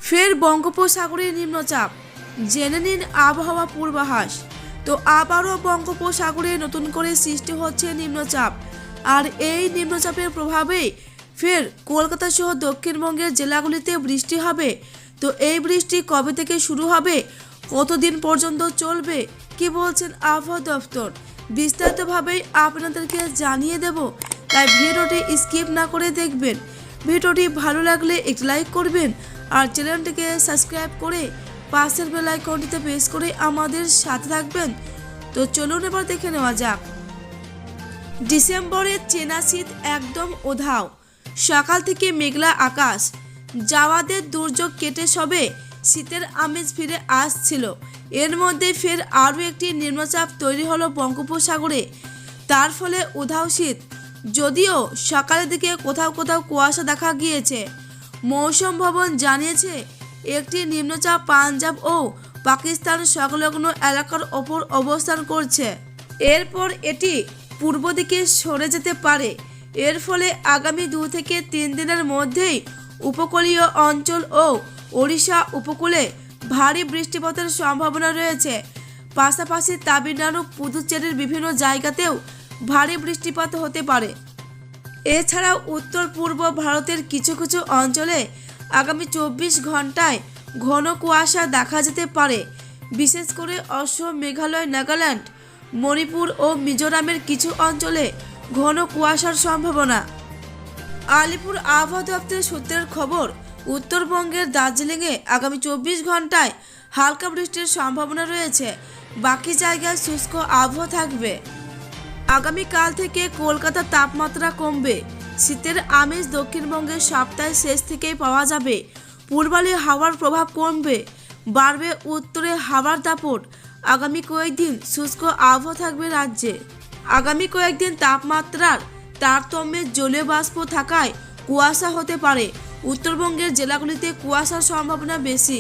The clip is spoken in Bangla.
ফের বঙ্গোপসাগরে নিম্নচাপ, জেনে নিন আবহাওয়া পূর্বাভাস। তো আবারও বঙ্গোপসাগরে নতুন করে সৃষ্টি হচ্ছে নিম্নচাপ, আর এই নিম্নচাপের প্রভাবেই ফের কলকাতা সহ দক্ষিণবঙ্গের জেলাগুলিতে বৃষ্টি হবে। তো এই বৃষ্টি কবে থেকে শুরু হবে, কতদিন পর্যন্ত চলবে, কি বলছেন আবহাওয়া দপ্তর, বিস্তারিতভাবেই আপনাদেরকে জানিয়ে দেব। তাই ভিডিওটি স্কিপ না করে দেখবেন। ভিডিওটি ভালো লাগলে একটি লাইক করবেন আর চ্যানেলটিকে সাবস্ক্রাইব করে পাশের বেল আইকনটিতে প্রেস করে আমাদের সাথে থাকবেন। তো চলুন এবার দেখে নেওয়া যাক। ডিসেম্বরের চেনা শীত একদম উধাও, সকাল থেকে মেঘলা আকাশ, যাওয়াদের দুর্যোগ কেটে সবে শীতের আমেজ ফিরে আসছিল। এর মধ্যে ফের আরও একটি নিম্নচাপ তৈরি হলো বঙ্গোপসাগরে, তার ফলে উধাও শীত। যদিও সকালের দিকে কোথাও কোথাও কুয়াশা দেখা গিয়েছে। মৌসুম ভবন জানিয়েছে একটি নিম্নচাপ পাঞ্জাব ও পাকিস্তান সংলগ্ন এলাকার ওপর অবস্থান করছে। এরপর এটি পূর্ব দিকে সরে যেতে পারে। এর ফলে আগামী 2 থেকে 3 দিনের মধ্যেই উপকূলীয় অঞ্চল ও ওড়িশা উপকূলে ভারী বৃষ্টিপাতের সম্ভাবনা রয়েছে। পাশাপাশি তামিলনাড়ু, পুদুচেরির বিভিন্ন জায়গাতেও ভারী বৃষ্টিপাত হতে পারে। এছাড়াও উত্তর পূর্ব ভারতের কিছু কিছু অঞ্চলে আগামী 24 ঘন্টায় ঘন কুয়াশা দেখা যেতে পারে। বিশেষ করে অসম, মেঘালয়, নাগাল্যান্ড, মণিপুর ও মিজোরামের কিছু অঞ্চলে ঘন কুয়াশার সম্ভাবনা। আলিপুর আবহাওয়া দপ্তরের সূত্রের খবর, উত্তরবঙ্গের দার্জিলিংয়ে আগামী 24 ঘন্টায় হালকা বৃষ্টির সম্ভাবনা রয়েছে। বাকি জায়গায় শুষ্ক আবহাওয়া থাকবে। আগামীকাল থেকে কলকাতার তাপমাত্রা কমবে। শীতের আমেজ দক্ষিণবঙ্গের সপ্তাহের শেষ থেকেই পাওয়া যাবে। পূর্বালি হাওয়ার প্রভাব কমবে, বাড়বে উত্তরে হাওয়ার দাপট। আগামী কয়েকদিন শুষ্ক আবহাওয়া থাকবে রাজ্যে। আগামী কয়েকদিন তাপমাত্রার তারতম্যে জলীয় বাষ্প থাকায় কুয়াশা হতে পারে। উত্তরবঙ্গের জেলাগুলিতে কুয়াশার সম্ভাবনা বেশি।